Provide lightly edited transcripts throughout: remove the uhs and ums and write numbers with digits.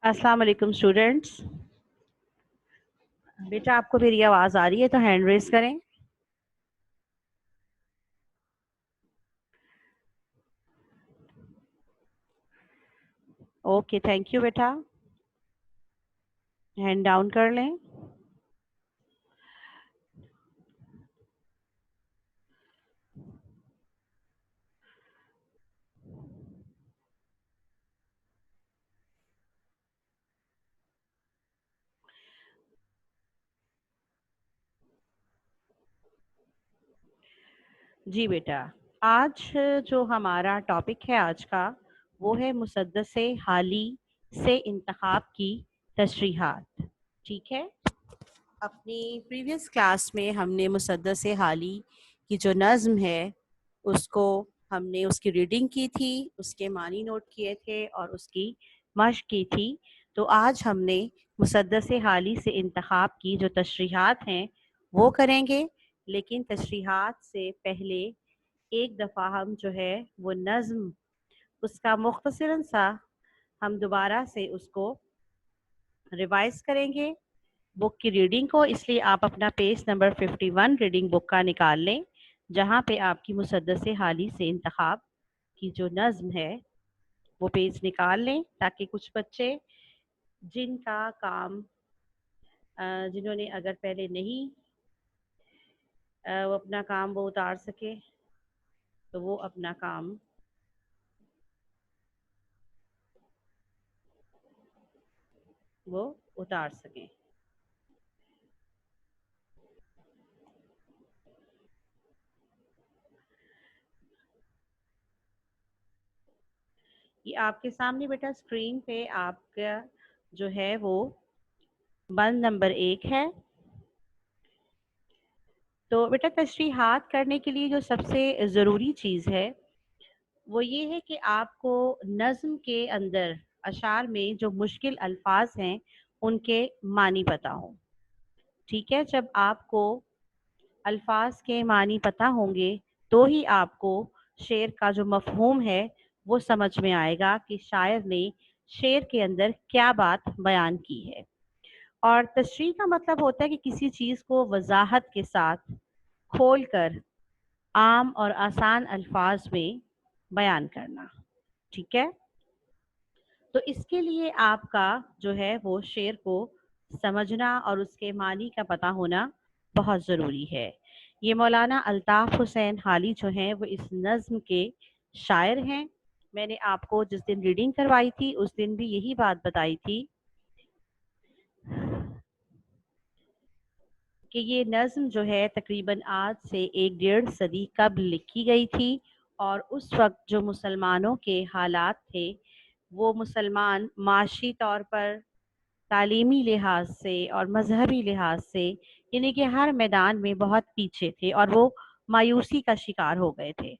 अस्सलाम वालेकुम स्टूडेंट्स। बेटा आपको मेरी आवाज़ आ रही है तो हैंड रेस करें। ओके, थैंक यू बेटा। हैंड डाउन कर लें। जी बेटा, आज जो हमारा टॉपिक है आज का वो है मुसद्दस-ए हाली से इंतखाब की तशरीहात। ठीक है, अपनी प्रीवियस क्लास में हमने मुसद्दस-ए हाली की जो नज़्म है उसको हमने उसकी रीडिंग की थी, उसके मानी नोट किए थे और उसकी मश्क की थी। तो आज हमने मुसद्दस-ए हाली से इंतखाब की जो तशरीहात हैं वो करेंगे, लेकिन तशरीहात से पहले एक दफ़ा हम जो है वो नज़्म उसका मुख्तसरन सा हम दोबारा से उसको रिवाइज़ करेंगे बुक की रीडिंग को। इसलिए आप अपना पेज नंबर 51 रीडिंग बुक का निकाल लें, जहाँ पे आपकी मुसद्दस हाली से इंतखाब की जो नज़्म है वो पेज निकाल लें, ताकि कुछ बच्चे जिनका काम जिन्होंने अगर पहले नहीं वो अपना काम वो उतार सके तो वो अपना काम वो उतार सकें। ये आपके सामने बेटा स्क्रीन पे आपका जो है वो बंद नंबर 1 है। तो बेटा तशरीहात करने के लिए जो सबसे ज़रूरी चीज़ है वो ये है कि आपको नज़्म के अंदर अशार में जो मुश्किल अल्फाज हैं उनके मानी पता हो। ठीक है, जब आपको अल्फाज के मानी पता होंगे तो ही आपको शेर का जो मफ़हूम है वो समझ में आएगा कि शायर ने शेर के अंदर क्या बात बयान की है। और तशरीह का मतलब होता है कि किसी चीज़ को वजाहत के साथ खोल कर आम और आसान अल्फाज में बयान करना। ठीक है, तो इसके लिए आपका जो है वो शेर को समझना और उसके मानी का पता होना बहुत ज़रूरी है। ये मौलाना अल्ताफ़ हुसैन हाली जो हैं वो इस नज़्म के शायर हैं। मैंने आपको जिस दिन रीडिंग करवाई थी उस दिन भी यही बात बताई थी कि ये नज़्म जो है तकरीबन आज से 1 डेढ़ सदी कबल लिखी गई थी। और उस वक्त जो मुसलमानों के हालात थे वो मुसलमान माशी तौर पर, तालीमी लिहाज से और मजहबी लिहाज से, यानी कि हर मैदान में बहुत पीछे थे और वो मायूसी का शिकार हो गए थे।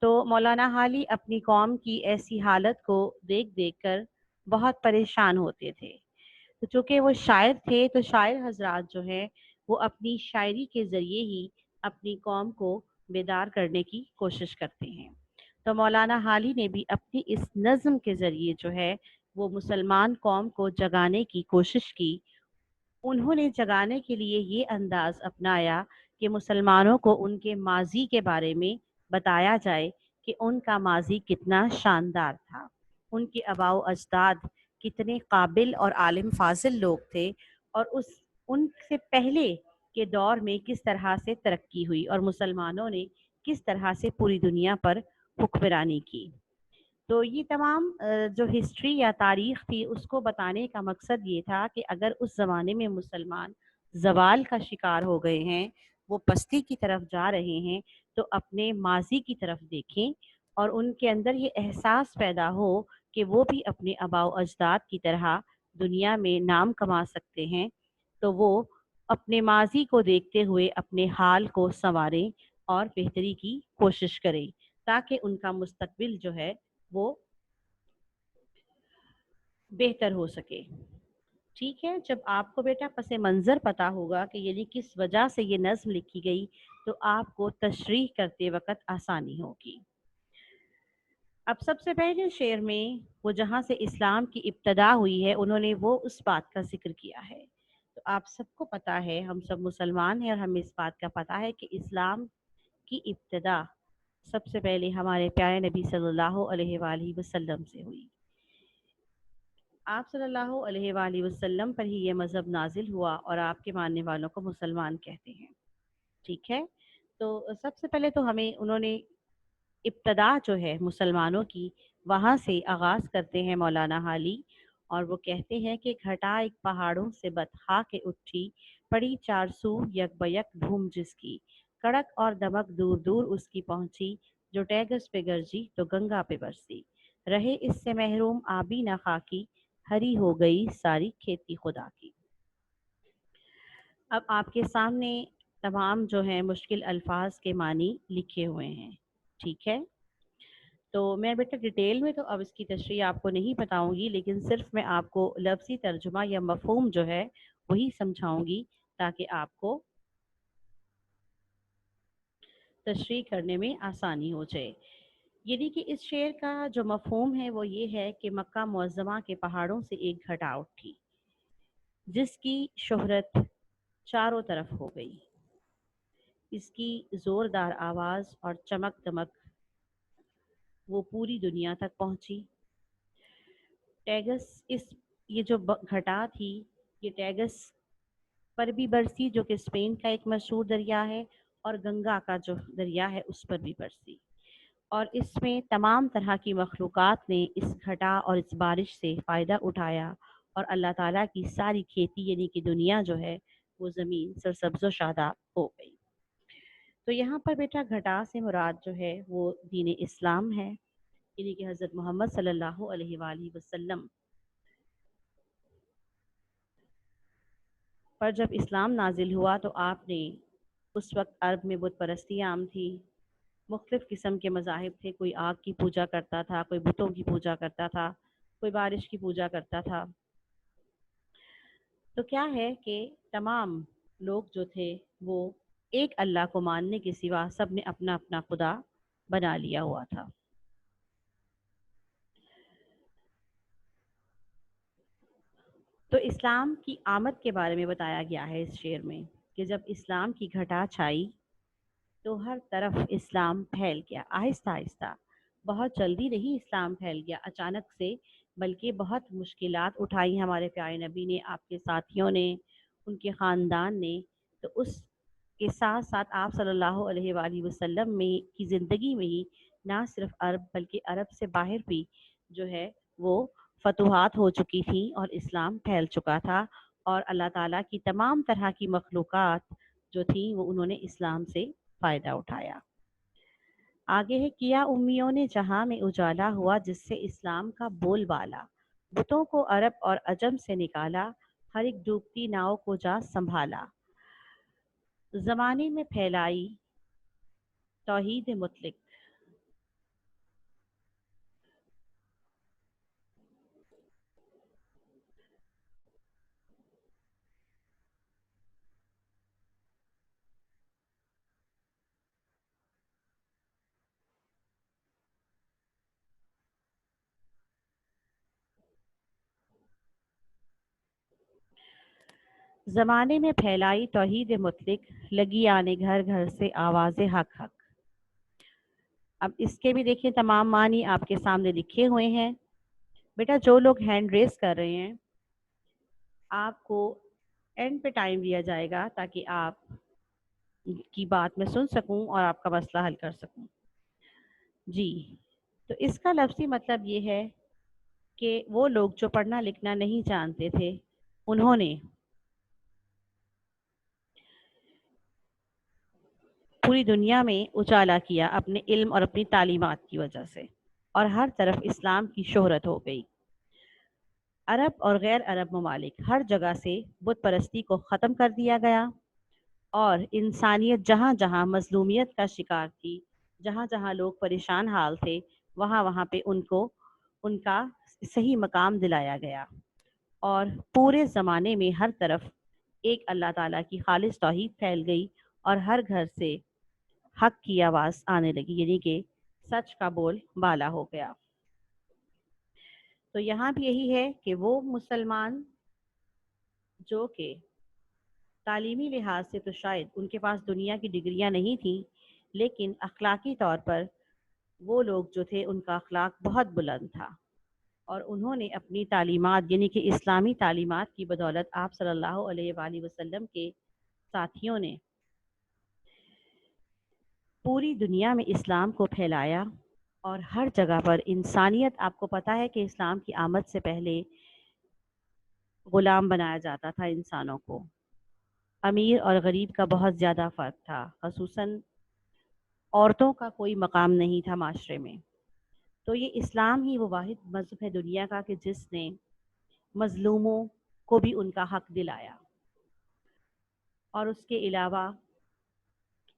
तो मौलाना हाली अपनी कौम की ऐसी हालत को देख देख कर बहुत परेशान होते थे। तो चूँकि वो शायर थे तो शायर हजरात जो है वो अपनी शायरी के ज़रिए ही अपनी कौम को बेदार करने की कोशिश करते हैं। तो मौलाना हाली ने भी अपनी इस नज़्म के ज़रिए जो है वो मुसलमान कौम को जगाने की कोशिश की। उन्होंने जगाने के लिए ये अंदाज़ अपनाया कि मुसलमानों को उनके माज़ी के बारे में बताया जाए कि उनका माज़ी कितना शानदार था, उनके आबाओ अजदाद कितने काबिल और आलिम फाजिल लोग थे, और उस उनसे पहले के दौर में किस तरह से तरक्की हुई और मुसलमानों ने किस तरह से पूरी दुनिया पर हुक्मरानी की। तो ये तमाम जो हिस्ट्री या तारीख़ थी उसको बताने का मकसद ये था कि अगर उस ज़माने में मुसलमान ज़वाल का शिकार हो गए हैं, वो पस्ती की तरफ जा रहे हैं, तो अपने माज़ी की तरफ देखें और उनके अंदर ये एहसास पैदा हो कि वो भी अपने आबाओ अजदाद की तरह दुनिया में नाम कमा सकते हैं। तो वो अपने माज़ी को देखते हुए अपने हाल को संवारें और बेहतरी की कोशिश करें, ताकि उनका मुस्तकबिल जो है वो बेहतर हो सके। ठीक है, जब आपको बेटा पसे मंज़र पता होगा कि यानी किस वजह से ये नज़्म लिखी गई तो आपको तशरीह करते वक़्त आसानी होगी। अब सबसे पहले शेर में वो जहाँ से इस्लाम की इब्तदा हुई है उन्होंने वो उस बात का जिक्र किया है। तो आप सबको पता है, हम सब मुसलमान हैं और हमें इस बात का पता है कि इस्लाम की इब्तदा सबसे पहले हमारे प्यारे नबी सल्लल्लाहु अलैहि वसल्लम से हुई। आप सल्लल्लाहु अलैहि वसल्लम पर ही ये मज़हब नाजिल हुआ और आपके मानने वालों को मुसलमान कहते हैं। ठीक है, तो सबसे पहले तो हमें उन्होंने इब्तदा जो है मुसलमानों की वहाँ से आगाज़ करते हैं मौलाना हाली, और वो कहते हैं कि घटा एक पहाड़ों से बतहा के उठी, पड़ी चारसू यकबयक धूम जिसकी, कड़क और दमक दूर दूर उसकी पहुंची, जो टैगस पे गरजी तो गंगा पे बरसी, रहे इससे महरूम आबी न खाकी, हरी हो गई सारी खेती खुदा की। अब आपके सामने तमाम जो हैं मुश्किल अल्फाज के मानी लिखे हुए हैं। ठीक है, तो मैं बेटा डिटेल में तो अब इसकी तशरीह आपको नहीं बताऊंगी, लेकिन सिर्फ मैं आपको लफ्ज़ी तर्जुमा या मफ़हूम जो है वही समझाऊंगी, ताकि आपको तशरीह करने में आसानी हो जाए। यानी कि इस शेर का जो मफ़हूम है वो ये है कि मक्का मुअज़्ज़मा के पहाड़ों से एक घटा उठी, जिसकी शोहरत चारों तरफ हो गई। इसकी ज़ोरदार आवाज़ और चमक दमक वो पूरी दुनिया तक पहुंची। टैगस इस ये जो घटा थी, ये टैगस पर भी बरसी, जो कि स्पेन का एक मशहूर दरिया है, और गंगा का जो दरिया है उस पर भी बरसी। और इसमें तमाम तरह की मखलूक़ात ने इस घटा और इस बारिश से फ़ायदा उठाया, और अल्लाह ताला की सारी खेती यानी कि दुनिया जो है वो ज़मीन सरसब्ज़ व शादाब हो गई। तो यहाँ पर बेटा घटा से मुराद जो है वो दीन इस्लाम है, यानी कि हज़रत मोहम्मद सल्लल्लाहु अलैहि वसल्लम पर जब इस्लाम नाजिल हुआ तो आपने, उस वक्त अरब में बुत परस्ती आम थी, मुख्तलिफ़ किस्म के मज़ाहिब थे, कोई आग की पूजा करता था, कोई बुतों की पूजा करता था, कोई बारिश की पूजा करता था। तो क्या है कि तमाम लोग जो थे वो एक अल्लाह को मानने के सिवा सब ने अपना अपना खुदा बना लिया हुआ था। तो इस्लाम की आमद के बारे में बताया गया है इस शेर में कि जब इस्लाम की घटा छाई तो हर तरफ इस्लाम फैल गया, आहिस्ता आहिस्ता। बहुत जल्दी नहीं इस्लाम फैल गया अचानक से, बल्कि बहुत मुश्किलात उठाई हमारे प्यारे नबी ने, आपके साथियों ने, उनके ख़ानदान ने। तो उस के साथ साथ आप सल्लल्लाहु अलैहि वसल्लम में की ज़िंदगी में ही ना सिर्फ अरब बल्कि अरब से बाहर भी जो है वो फतूहात हो चुकी थी और इस्लाम फैल चुका था, और अल्लाह ताला की तमाम तरह की मखलूक़ात जो थी वो उन्होंने इस्लाम से फ़ायदा उठाया। आगे है, किया उम्मियों ने जहां में उजाला हुआ जिससे इस्लाम का बोलबाला, बुतों को अरब और अजम से निकाला, हर एक डूबती नाव को जा संभाला, ज़माने में फैलाई तौहीद मुतलिक। ज़माने में फैलाई तौहीद मुतलिक, लगी आने घर घर से आवाज़ हक हक। अब इसके भी देखिए तमाम मानी आपके सामने लिखे हुए हैं। बेटा जो लोग हैंड रेस कर रहे हैं, आपको एंड पे टाइम दिया जाएगा ताकि आप की बात मैं सुन सकूं और आपका मसला हल कर सकूं। जी, तो इसका लफ्ज़ी मतलब ये है कि वो लोग जो पढ़ना लिखना नहीं जानते थे, उन्होंने पूरी दुनिया में उजाला किया अपने इल्म और अपनी तालीमात की वजह से, और हर तरफ इस्लाम की शोहरत हो गई। अरब और गैर अरब ममालिक हर जगह से बुत परस्ती को ख़त्म कर दिया गया, और इंसानियत जहाँ जहाँ मजलूमियत का शिकार थी, जहाँ जहाँ लोग परेशान हाल थे, वहाँ वहाँ पे उनको उनका सही मकाम दिलाया गया, और पूरे ज़माने में हर तरफ एक अल्लाह ताला की खालिस तौहीद फैल गई, और हर घर से हक की आवाज़ आने लगी, यानी कि सच का बोल बाला हो गया। तो यहाँ भी यही है कि वो मुसलमान जो कि तालीमी लिहाज से तो शायद उनके पास दुनिया की डिग्रियां नहीं थी, लेकिन अखलाकी तौर पर वो लोग जो थे उनका अखलाक बहुत बुलंद था। और उन्होंने अपनी तालीमात यानी कि इस्लामी तालीमात की बदौलत आप सल्लल्लाहु अलैहि वसल्लम के साथियों ने पूरी दुनिया में इस्लाम को फैलाया। और हर जगह पर इंसानियत, आपको पता है कि इस्लाम की आमद से पहले गुलाम बनाया जाता था इंसानों को। अमीर और गरीब का बहुत ज़्यादा फ़र्क था, ख़ुसूसन औरतों का कोई मकाम नहीं था माशरे में। तो ये इस्लाम ही वो वाहिद मज़हब है दुनिया का कि जिसने मज़लूमों को भी उनका हक दिलाया। और उसके अलावा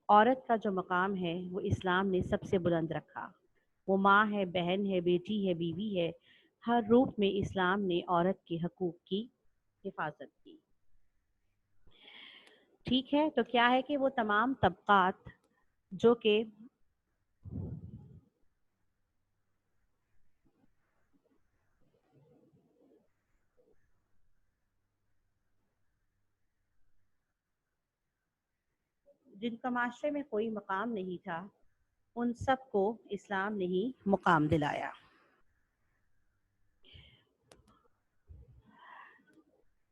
औरत का जो मकाम है वो इस्लाम ने सबसे बुलंद रखा। वो माँ है, बहन है, बेटी है, बीवी है, हर रूप में इस्लाम ने औरत के हकूक़ की हिफाजत की। ठीक है, तो क्या है कि वो तमाम तबक़ात जो कि जिनका माशरे में कोई मकाम नहीं था, उन सबको इस्लाम ने ही मुकाम दिलाया।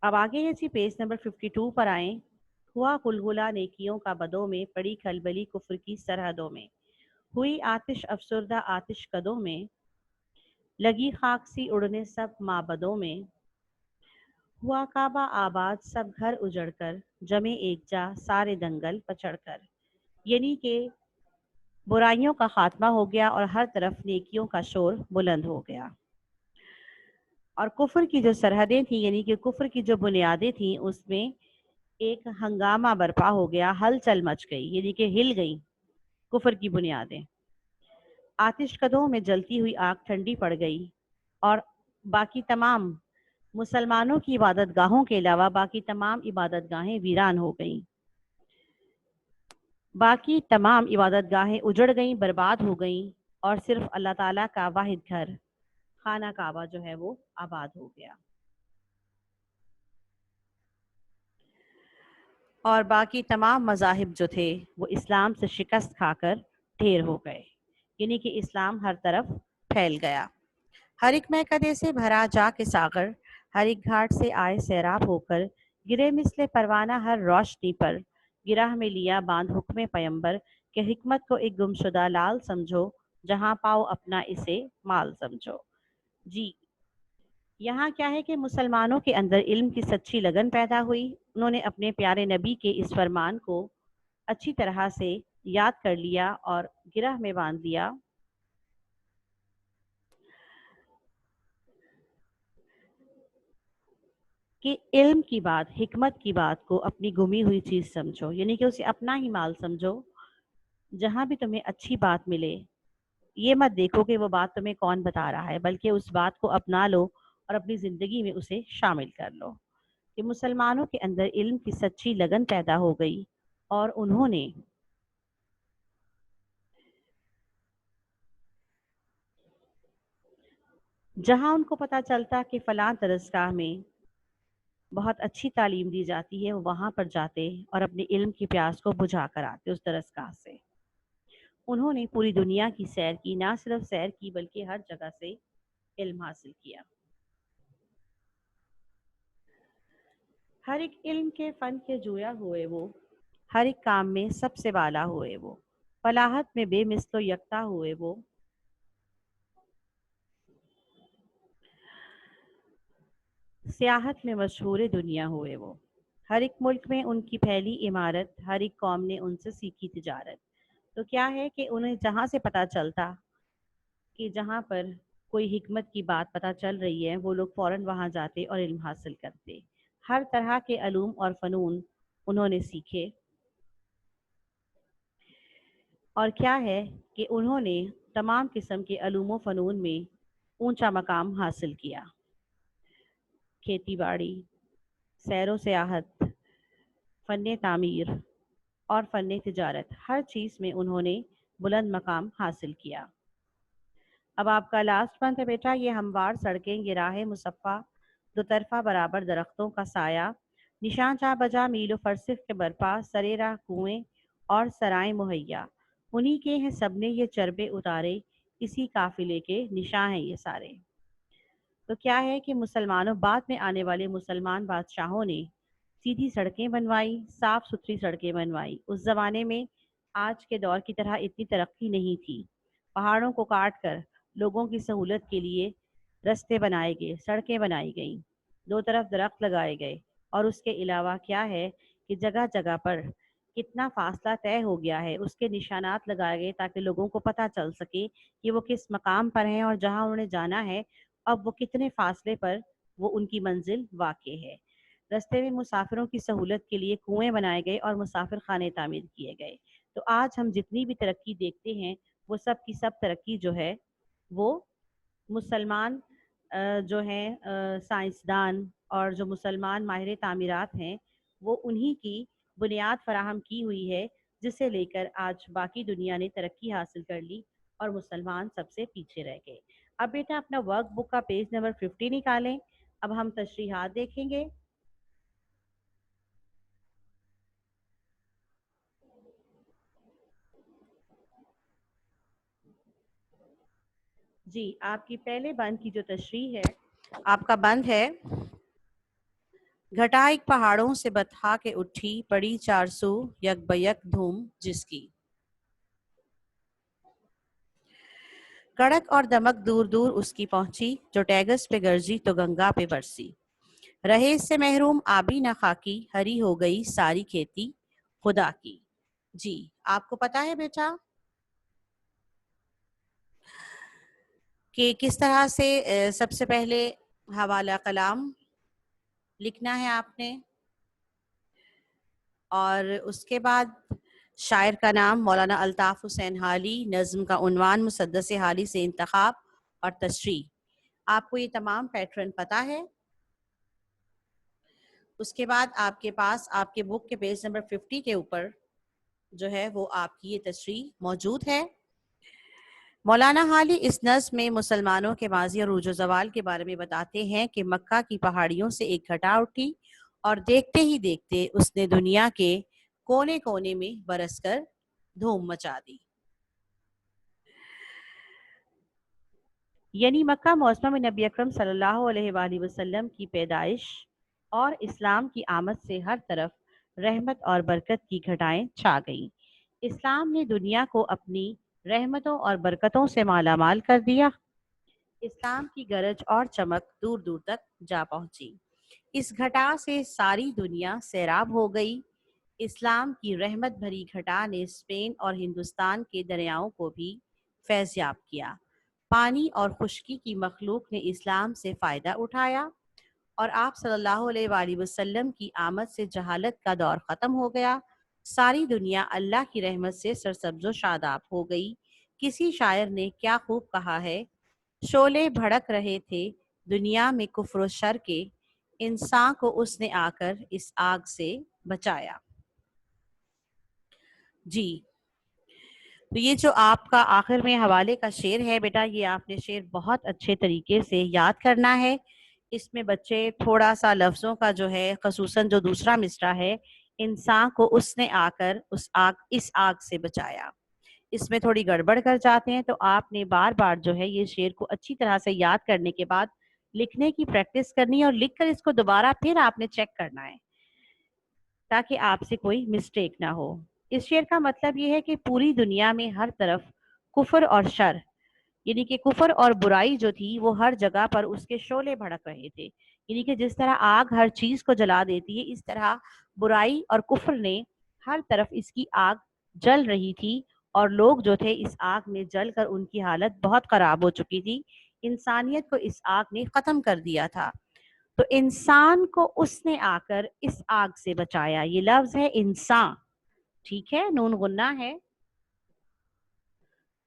अब आगे है जी, पेज नंबर 52 पर आएँ। हुआ गुलगुला नेकियों का बदों में, पड़ी खलबली कुफ्र की सरहदों में। हुई आतिश अफसरदा आतिश कदों में, लगी खाक सी उड़ने सब माबदों में। हुआ काबा आबाद सब घर उजड़ कर, जमे एक जा सारे दंगल पचड़ कर। यानी कि बुराइयों का खात्मा हो गया और हर तरफ नेकियों का शोर बुलंद हो गया। और कुफ्र की जो सरहदें थी यानी कि कुफ्र की जो बुनियादें थी, उसमें एक हंगामा बर्पा हो गया, हलचल मच गई, यानी कि हिल गई कुफ्र की बुनियादें। आतिश कदों में जलती हुई आग ठंडी पड़ गई और बाकी तमाम मुसलमानों की इबादत गाहों के अलावा बाकी तमाम इबादत गाहें वीरान हो गईं। बाकी तमाम इबादत गाहें उजड़ गईं, बर्बाद हो गईं, और सिर्फ अल्लाह ताला का वाहिद घर खाना काबा जो है वो आबाद हो गया। और बाकी तमाम मज़ाहिब जो थे वो इस्लाम से शिकस्त खाकर ढेर हो गए, यानी कि इस्लाम हर तरफ फैल गया। हर एक महकदे से भरा जा के सागर, हर एक घाट से आए सैराब होकर, गिरे मिसले परवाना हर रोशनी पर, गिराह में लिया बांध हुक्म पैगंबर के हिकमत को एक गुमशुदा लाल समझो, जहां पाओ अपना इसे माल समझो। जी, यहाँ क्या है कि मुसलमानों के अंदर इल्म की सच्ची लगन पैदा हुई। उन्होंने अपने प्यारे नबी के इस फरमान को अच्छी तरह से याद कर लिया और गिरह में बांध लिया कि इल्म की बात, हिकमत की बात को अपनी गुमी हुई चीज़ समझो, यानी कि उसे अपना ही माल समझो। जहाँ भी तुम्हें अच्छी बात मिले, ये मत देखो कि वो बात तुम्हें कौन बता रहा है, बल्कि उस बात को अपना लो और अपनी ज़िंदगी में उसे शामिल कर लो। कि मुसलमानों के अंदर इल्म की सच्ची लगन पैदा हो गई और उन्होंने जहाँ उनको पता चलता कि फ़लाँ दरसगाह में बहुत अच्छी तालीम दी जाती है, वो वहाँ पर जाते और अपने इल्म की प्यास को बुझा कर आते उस दरसगाह से। उन्होंने पूरी दुनिया की सैर की, ना सिर्फ सैर की बल्कि हर जगह से इल्म हासिल किया। हर एक इल्म के फ़न के जोया हुए वो, हर एक काम में सबसे बाला हुए वो, फलाहत में बेमिसलो यकता हुए वो, सियाहत में मशहूर दुनिया हुए वो। हर एक मुल्क में उनकी फैली इमारत, हर एक कौम ने उनसे सीखी तिजारत। तो क्या है कि उन्हें जहाँ से पता चलता कि जहाँ पर कोई हिकमत की बात पता चल रही है, वो लोग फ़ौरन वहाँ जाते और इल्म हासिल करते। हर तरह के अलूम और फ़नून उन्होंने सीखे। और क्या है कि उन्होंने तमाम किस्म के अलूम व फ़नून में ऊंचा मकाम हासिल किया। खेती बाड़ी, सैर व सियाहत, फ़न तामीर और फ़न तिजारत, हर चीज़ में उन्होंने बुलंद मकाम हासिल किया। اب آپ کا لاسٹ پوائنٹ ہے بیٹا، یہ ہموار سڑکیں، یہ راہ مصفہ، دو طرفہ برابر درختوں کا سایہ، نشان جا بجا میل و فرسخ کے برپا، سرے راہ کنویں اور سرائیں مہیا، انہی کے ہیں سب نے یہ چربے اتارے، اسی قافلے کے نشاں ہیں یہ سارے۔ تو کیا ہے کہ مسلمانوں، بعد میں آنے والے مسلمان بادشاہوں نے سیدھی سڑکیں بنوائی، صاف ستھری سڑکیں بنوائی۔ اس زمانے میں آج کے دور کی طرح اتنی ترقی نہیں تھی۔ پہاڑوں کو کاٹ کر لوگوں کی سہولت کے لیے رستے بنائے گئے، سڑکیں بنائی گئیں، دو طرف درخت لگائے گئے، اور اس کے علاوہ کیا ہے کہ جگہ جگہ پر کتنا فاصلہ طے ہو گیا ہے اس کے نشانات لگائے گئے، تاکہ لوگوں کو پتہ چل سکے کہ وہ کس مقام پر ہیں اور جہاں انہیں جانا ہے اب وہ کتنے فاصلے پر وہ ان کی منزل واقع ہے۔ رستے میں مسافروں کی سہولت کے لیے کنویں بنائے گئے اور مسافر خانے تعمیر کیے گئے۔ تو آج ہم جتنی بھی ترقی دیکھتے ہیں وہ سب کی سب ترقی جو ہے وہ مسلمان جو ہیں سائنسدان اور جو مسلمان ماہر تعمیرات ہیں وہ انہی کی بنیاد فراہم کی ہوئی ہے، جسے لے کر آج باقی دنیا نے ترقی حاصل کر لی اور مسلمان سب سے پیچھے رہ گئے۔ اب بیٹا اپنا ورک بک کا پیج نمبر 50 نکالیں، اب ہم تشریحات دیکھیں گے۔ جی، آپ کی پہلے بند کی جو تشریح ہے، آپ کا بند ہے، گھٹا ایک پہاڑوں سے بتھا کے اٹھی، پڑی 400 یک بیک دھوم جس کی، کڑک اور دمک دور دور اس کی پہنچی، جو ٹیگس پہ گرجی تو گنگا پہ برسی، رہے اس سے محروم آبی نہ خاکی، ہری ہو گئی ساری کھیتی خدا کی۔ جی، آپ کو پتا ہے بیٹا کہ کس طرح سے سب سے پہلے حوالہ کلام لکھنا ہے آپ نے، اور اس کے بعد شاعر کا نام مولانا الطاف حسین حالی، نظم کا عنوان مسدس حالی سے انتخاب اور تشریح۔ آپ کو یہ تمام پیٹرن پتا ہے۔ اس کے بعد آپ کے پاس آپ کے بک کے پیج نمبر 50 کے اوپر جو ہے وہ آپ کی یہ تشریح موجود ہے۔ مولانا حالی اس نظم میں مسلمانوں کے ماضی اور عروج و زوال کے بارے میں بتاتے ہیں کہ مکہ کی پہاڑیوں سے ایک گھٹا اٹھی اور دیکھتے ہی دیکھتے اس نے دنیا کے کونے کونے میں برس کر دھوم مچا دی۔ یعنی مکہ معظمہ میں نبی اکرم صلی اللہ علیہ وآلہ وسلم کی پیدائش اور اسلام کی آمد سے ہر طرف رحمت اور برکت کی گھٹائیں چھا گئیں۔ اسلام نے دنیا کو اپنی رحمتوں اور برکتوں سے مالا مال کر دیا۔ اسلام کی گرج اور چمک دور دور تک جا پہنچی۔ اس گھٹا سے ساری دنیا سیراب ہو گئی۔ اسلام کی رحمت بھری گھٹا نے اسپین اور ہندوستان کے دریاؤں کو بھی فیض یاب کیا۔ پانی اور خشکی کی مخلوق نے اسلام سے فائدہ اٹھایا، اور آپ صلی اللہ علیہ وآلہ وسلم کی آمد سے جہالت کا دور ختم ہو گیا۔ ساری دنیا اللہ کی رحمت سے سرسبز و شاداب ہو گئی۔ کسی شاعر نے کیا خوب کہا ہے، شعلے بھڑک رہے تھے دنیا میں کفر و شر کے، انسان کو اس نے آ کر اس آگ سے بچایا۔ جی، تو یہ جو آپ کا آخر میں حوالے کا شعر ہے بیٹا، یہ آپ نے شعر بہت اچھے طریقے سے یاد کرنا ہے۔ اس میں بچے تھوڑا سا لفظوں کا جو ہے، خصوصاً جو دوسرا مصرع ہے، انسان کو اس نے آ کر اس آگ سے بچایا، اس میں تھوڑی گڑبڑ کر جاتے ہیں۔ تو آپ نے بار بار جو ہے یہ شعر کو اچھی طرح سے یاد کرنے کے بعد لکھنے کی پریکٹس کرنی ہے، اور لکھ کر اس کو دوبارہ پھر آپ نے چیک کرنا ہے تاکہ آپ سے کوئی مسٹیک نہ ہو۔ اس شعر کا مطلب یہ ہے کہ پوری دنیا میں ہر طرف کفر اور شر، یعنی کہ کفر اور برائی جو تھی وہ ہر جگہ پر اس کے شعلے بھڑک رہے تھے۔ یعنی کہ جس طرح آگ ہر چیز کو جلا دیتی ہے، اس طرح برائی اور کفر نے ہر طرف اس کی آگ جل رہی تھی، اور لوگ جو تھے اس آگ میں جل کر ان کی حالت بہت خراب ہو چکی تھی۔ انسانیت کو اس آگ نے ختم کر دیا تھا۔ تو انسان کو اس نے آ کر اس آگ سے بچایا۔ یہ لفظ ہے انسان، ٹھیک ہے، نون غنہ ہے۔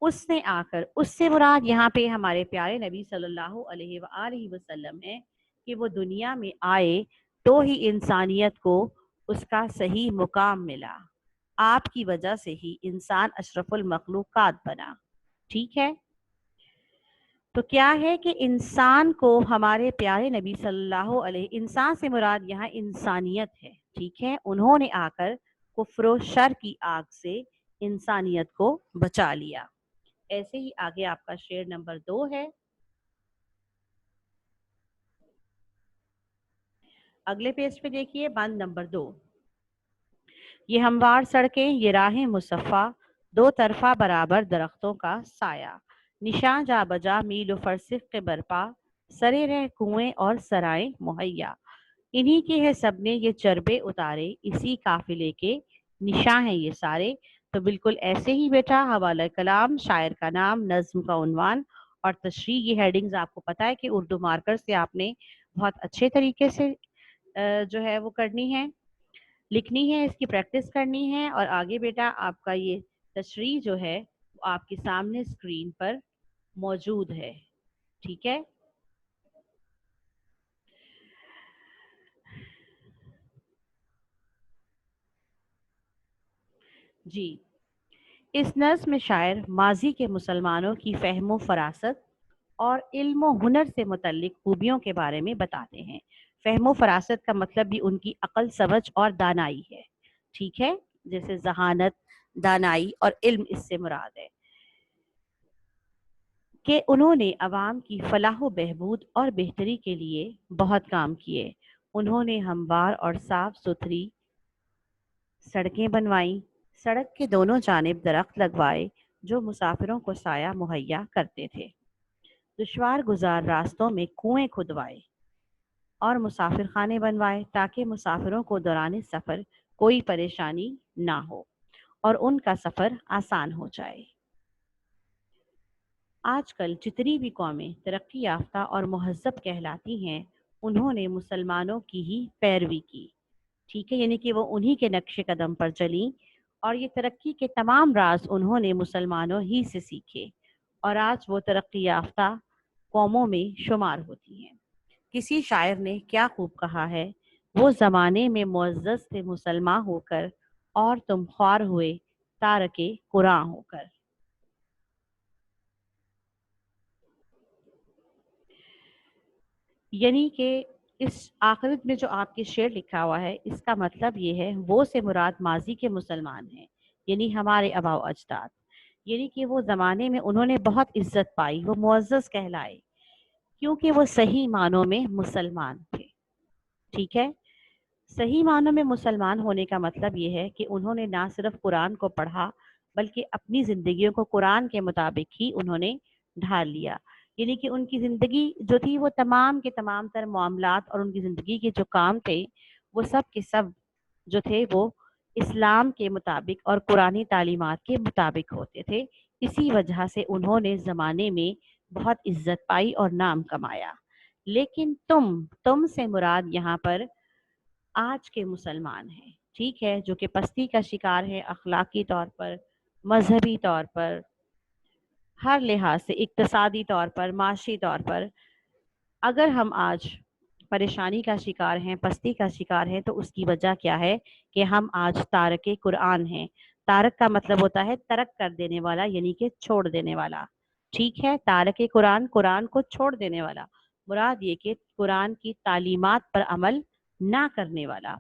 اس نے آ کر، اس سے مراد یہاں پہ ہمارے پیارے نبی صلی اللہ علیہ وآلہ وسلم ہے کہ وہ دنیا میں آئے تو ہی انسانیت کو اس کا صحیح مقام ملا۔ آپ کی وجہ سے ہی انسان اشرف المخلوقات بنا، ٹھیک ہے۔ تو کیا ہے کہ انسان کو ہمارے پیارے نبی صلی اللہ علیہ، انسان سے مراد یہاں انسانیت ہے، ٹھیک ہے، انہوں نے آ کر کفر و شر کی آگ سے انسانیت کو بچا لیا۔ ایسے ہی آگے آپ کا شعر نمبر 2 ہے، اگلے پیج پہ دیکھیے، بند نمبر 2۔ یہ ہموار سڑکیں، یہ راہیں مصفہ، دو طرفہ برابر درختوں کا سایہ، نشاں جا بجا میل و فرسخ کے برپا، سرے رہ کنویں اور سرائیں مہیا، انہی کے ہے سب نے یہ چربے اتارے، اسی قافلے کے نشاں ہیں یہ سارے۔ تو بالکل ایسے ہی بیٹا، حوالہ کلام، شاعر کا نام، نظم کا عنوان اور تشریح، یہ ہیڈنگز آپ کو پتا ہے کہ اردو مارکر سے آپ نے بہت اچھے طریقے سے جو ہے وہ کرنی ہے، لکھنی ہے، اس کی پریکٹس کرنی ہے۔ اور آگے بیٹا آپ کا یہ تشریح جو ہے وہ آپ کے سامنے اسکرین پر موجود ہے، ٹھیک ہے۔ جی، اس نظم میں شاعر ماضی کے مسلمانوں کی فہم و فراست اور علم و ہنر سے متعلق خوبیوں کے بارے میں بتاتے ہیں۔ فہم و فراست کا مطلب بھی ان کی عقل، سمجھ اور دانائی ہے، ٹھیک ہے، جیسے ذہانت، دانائی اور علم اس سے مراد ہے کہ انہوں نے عوام کی فلاح و بہبود اور بہتری کے لیے بہت کام کیے۔ انہوں نے ہموار اور صاف ستھری سڑکیں بنوائیں، سڑک کے دونوں جانب درخت لگوائے جو مسافروں کو سایہ مہیا کرتے تھے، دشوار گزار راستوں میں کنویں کھدوائے اور مسافر خانے بنوائے تاکہ مسافروں کو دوران سفر کوئی پریشانی نہ ہو اور ان کا سفر آسان ہو جائے۔ آج کل جتنی بھی قومیں ترقی یافتہ اور مہذب کہلاتی ہیں، انہوں نے مسلمانوں کی ہی پیروی کی، ٹھیک ہے، یعنی کہ وہ انہی کے نقش قدم پر چلیں اور یہ ترقی کے تمام راز انہوں نے مسلمانوں ہی سے سیکھے اور آج وہ ترقی یافتہ قوموں میں شمار ہوتی ہیں۔ کسی شاعر نے کیا خوب کہا ہے، وہ زمانے میں معزز تھے مسلمان ہو کر اور تم خوار ہوئے تارک قرآن ہو کر۔ یعنی کہ اس آخرت میں جو آپ کے شعر لکھا ہوا ہے، اس کا مطلب یہ ہے وہ سے مراد ماضی کے مسلمان ہیں، یعنی ہمارے آباء و اجداد، یعنی کہ وہ زمانے میں انہوں نے بہت عزت پائی، وہ معزز کہلائے کیونکہ وہ صحیح معنوں میں مسلمان تھے، ٹھیک ہے۔ صحیح معنوں میں مسلمان ہونے کا مطلب یہ ہے کہ انہوں نے نہ صرف قرآن کو پڑھا بلکہ اپنی زندگیوں کو قرآن کے مطابق ہی انہوں نے ڈھال لیا، یعنی کہ ان کی زندگی جو تھی وہ تمام کے تمام تر معاملات اور ان کی زندگی کے جو کام تھے وہ سب کے سب جو تھے وہ اسلام کے مطابق اور قرآنی تعلیمات کے مطابق ہوتے تھے۔ اسی وجہ سے انہوں نے زمانے میں بہت عزت پائی اور نام کمایا۔ لیکن تم سے مراد یہاں پر آج کے مسلمان ہیں، ٹھیک ہے، جو کہ پستی کا شکار ہے اخلاقی طور پر، مذہبی طور پر، ہر لحاظ سے، اقتصادی طور پر، معاشی طور پر۔ اگر ہم آج پریشانی کا شکار ہیں، پستی کا شکار ہیں، تو اس کی وجہ کیا ہے کہ ہم آج تارک قرآن ہیں۔ تارک کا مطلب ہوتا ہے ترک کر دینے والا، یعنی کہ چھوڑ دینے والا، ٹھیک ہے، تارک قرآن، قرآن کو چھوڑ دینے والا، مراد یہ کہ قرآن کی تعلیمات پر عمل نہ کرنے والا۔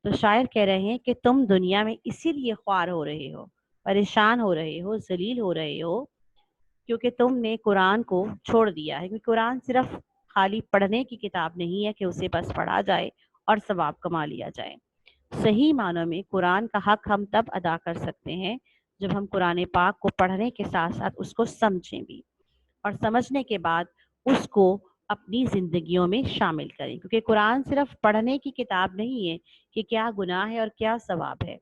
تو شاعر کہہ رہے ہیں کہ تم دنیا میں اسی لیے خوار ہو رہے ہو، پریشان ہو رہے ہو، ذلیل ہو رہے ہو، کیونکہ تم نے قرآن کو چھوڑ دیا ہے۔ کیونکہ قرآن صرف خالی پڑھنے کی کتاب نہیں ہے کہ اسے بس پڑھا جائے اور ثواب کما لیا جائے۔ صحیح معنوں میں قرآن کا حق ہم تب ادا کر سکتے ہیں جب ہم قرآن پاک کو پڑھنے کے ساتھ ساتھ اس کو سمجھیں بھی، اور سمجھنے کے بعد اس کو اپنی زندگیوں میں شامل کریں، کیونکہ قرآن صرف پڑھنے کی کتاب نہیں ہے کہ کیا گناہ ہے اور کیا ثواب ہے،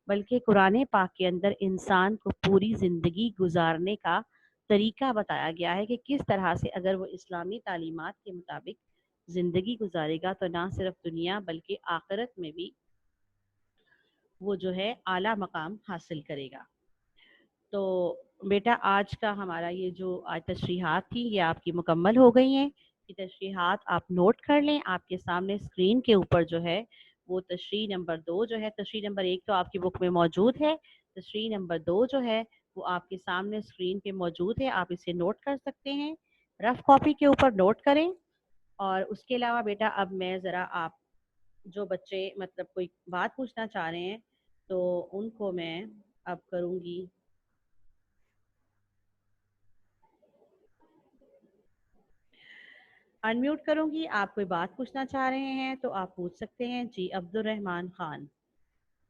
بلکہ قرآن پاک کے اندر انسان کو پوری زندگی گزارنے کا طریقہ بتایا گیا ہے کہ کس طرح سے اگر وہ اسلامی تعلیمات کے مطابق زندگی گزارے گا تو نہ صرف دنیا بلکہ آخرت میں بھی وہ جو ہے اعلیٰ مقام حاصل کرے گا۔ تو بیٹا آج کا ہمارا یہ جو آج تشریحات تھی یہ آپ کی مکمل ہو گئی ہیں۔ یہ تشریحات آپ نوٹ کر لیں، آپ کے سامنے اسکرین کے اوپر جو ہے وہ تشریح نمبر 2 جو ہے، تشریح نمبر 1 تو آپ کی بک میں موجود ہے، تشریح نمبر 2 جو ہے وہ آپ کے سامنے اسکرین پہ موجود ہے، آپ اسے نوٹ کر سکتے ہیں۔ रफ कॉपी के ऊपर नोट करें। और उसके अलावा बेटा अब मैं ज़रा आप जो बच्चे मतलब कोई बात पूछना चाह रहे हैं तो उनको मैं अब करूँगी। अनम्यूट करूँगी। आप कोई बात पूछना चाह रहे हैं तो आप पूछ सकते हैं। जी अब्दुल रहमान खान।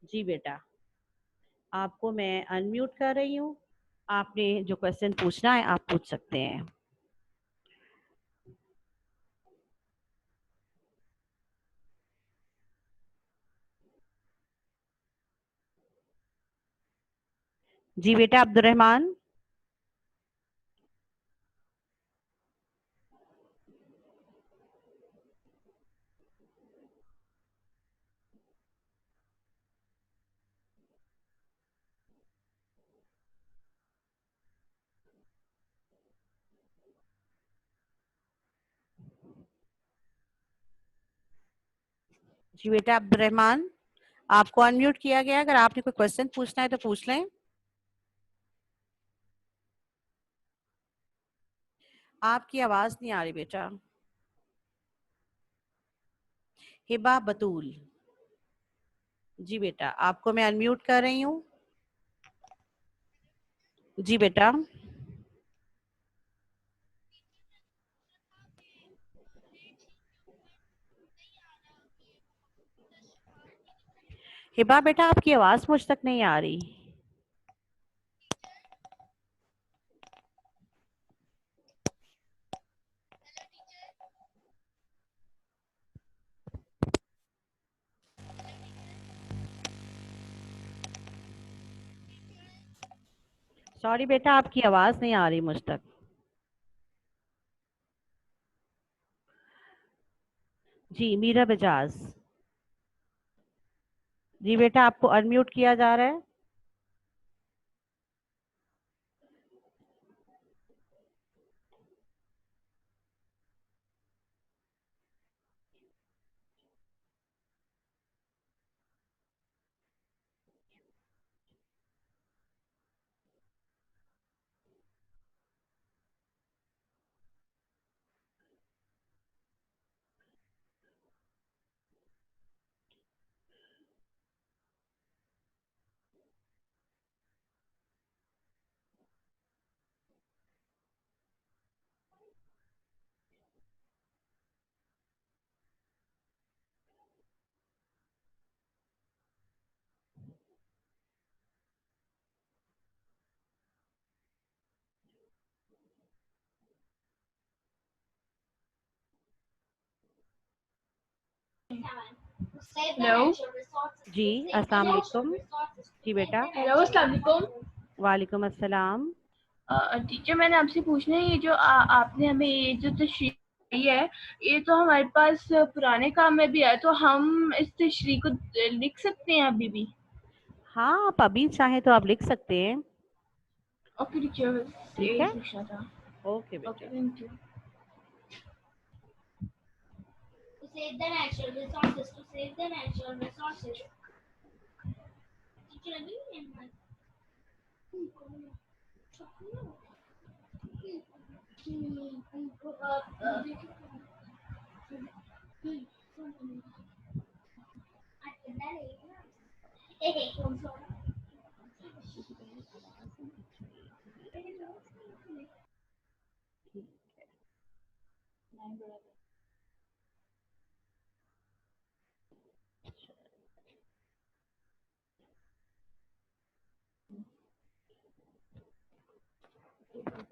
जी बेटा, आपको मैं अनम्यूट कर रही हूँ। आपने जो क्वेश्चन पूछना है आप पूछ सकते हैं। जी बेटा अब्दुल रहमान। जी बेटा अब्दुल रहमान, आपको अनम्यूट किया गया। अगर आपने कोई क्वेश्चन पूछना है तो पूछ लें। आपकी आवाज नहीं आ रही बेटा। हिबा बतूल। जी बेटा, आपको मैं अनम्यूट कर रही हूँ। जी बेटा। हिबा बेटा, आपकी आवाज मुझ तक नहीं आ रही। सॉरी बेटा, आपकी आवाज नहीं आ रही मुझ तक। जी मीरा बजाज। जी बेटा, आपको अनम्यूट किया जा रहा है। हेलो जी अस्सलाम वालेकुम। जी बेटा। हेलो अस्सलाम वालेकुम। वालेकुम अस्सलाम। टीचर, मैंने आपसे पूछना है, ये जो आपने हमें ये जो तशरीह दी है, ये तो हमारे पास पुराने काम में भी है, तो हम इस तशरीह को लिख सकते हैं अभी भी? हाँ, आप अभी चाहें तो आप लिख सकते हैं। ओके टीचर, ठीक यही है। पूछना था। ओके ओके, बेटा। Thank you. To save the natural resources, to save the natural resources. Teacher, अभी नहीं है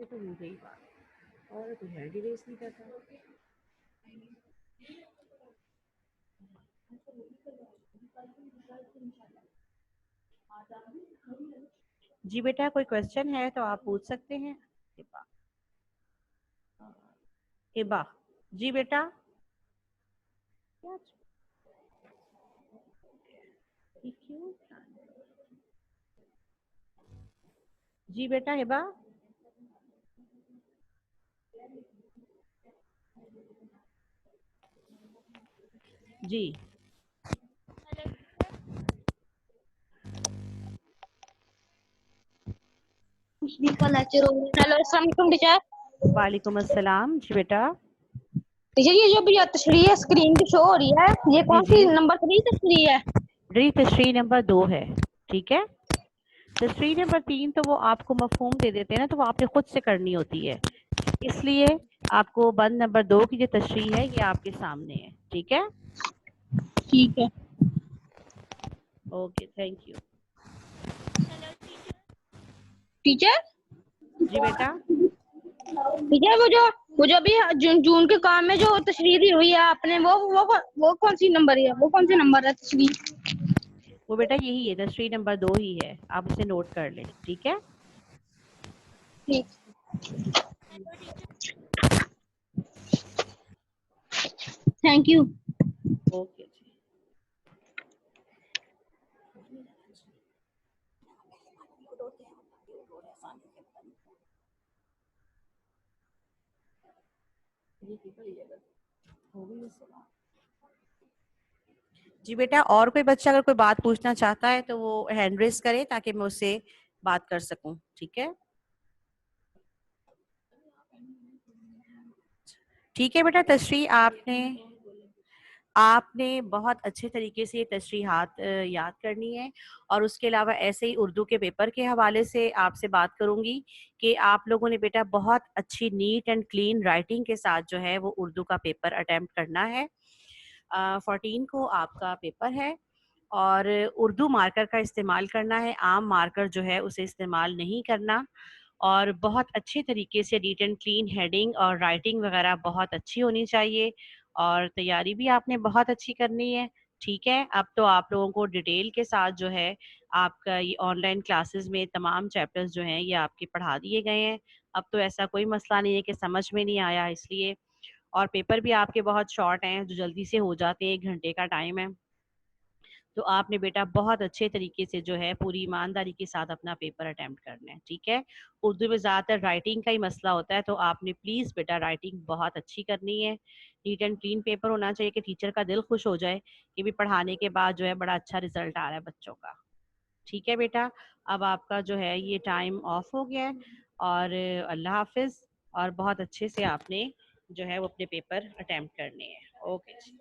तो मुझे ही बात और तो हैंड इरेज नहीं करता। जी बेटा, कोई क्वेश्चन है तो आप पूछ सकते हैं। हिबा। हिबा। जी बेटा। ये क्यों? जी बेटा हिबा। जी हेलो अस्सलाम वालेकुम टीचर। वालेकुम अस्सलाम जी बेटा। टीचर ये जो भी तशरीह स्क्रीन पे शो हो रही है, ये जी कौन जी, सी नंबर 3 तशरीह है? तशरीह नंबर 2 है। ठीक है, तशरीह नंबर 3 तो वो आपको मफहूम दे देते हैं ना, तो वो आपने खुद से करनी होती है, इसलिए आपको बंद नंबर 2 की जो तशरीह है ये आपके सामने है। ठीक है, ठीक है ओके, थैंक यू। टीचर। जी बेटा, टीचर वो जो अभी जून जून के काम में जो तशरीह दी हुई है आपने, वो कौन सी नंबर है? वो कौन सी नंबर है तशरीह? वो बेटा यही है, तशरीह नंबर 2 ही है, आप उसे नोट कर लें। ठीक है, ठीक, थैंक यू। ओके जी। जी बेटा, और कोई बच्चा अगर कोई बात पूछना चाहता है तो वो हैंड रेस करे ताकि मैं उससे बात कर सकूं। ठीक है, ठीक है बेटा, तशरीह आपने आपने बहुत अच्छे तरीके से ये तशरीहात याद करनी है, और उसके अलावा ऐसे ही उर्दू के पेपर के हवाले से आपसे बात करूंगी कि आप लोगों ने बेटा बहुत अच्छी नीट एंड क्लीन राइटिंग के साथ जो है वो उर्दू का पेपर अटेम्प्ट करना है। 14 को आपका पेपर है, और उर्दू मार्कर का इस्तेमाल करना है, आम मार्कर जो है उसे इस्तेमाल नहीं करना, और बहुत अच्छे तरीके से नीट एंड क्लीन हेडिंग और राइटिंग वगैरह बहुत अच्छी होनी चाहिए, और तैयारी भी आपने बहुत अच्छी करनी है। ठीक है, अब तो आप लोगों को डिटेल के साथ जो है आपका ये ऑनलाइन क्लासेस में तमाम चैप्टर्स जो हैं ये आपके पढ़ा दिए गए हैं। अब तो ऐसा कोई मसला नहीं है कि समझ में नहीं आया, इसलिए, और पेपर भी आपके बहुत शॉर्ट हैं जो जल्दी से हो जाते हैं, 1 घंटे का टाइम है। तो आपने बेटा बहुत अच्छे तरीके से जो है पूरी ईमानदारी के साथ अपना पेपर अटेम्प्ट करना है। ठीक है, उर्दू में ज़्यादातर राइटिंग का ही मसला होता है, तो आपने प्लीज़ बेटा राइटिंग बहुत अच्छी करनी है। नीट एंड क्लीन पेपर होना चाहिए कि टीचर का दिल खुश हो जाए कि भी पढ़ाने के बाद जो है बड़ा अच्छा रिजल्ट आ रहा है बच्चों का। ठीक है बेटा, अब आपका जो है ये टाइम ऑफ हो गया है, और अल्लाह हाफिज़, और बहुत अच्छे से आपने जो है वो अपने पेपर अटेम्प्ट करने हैं। ओके जी।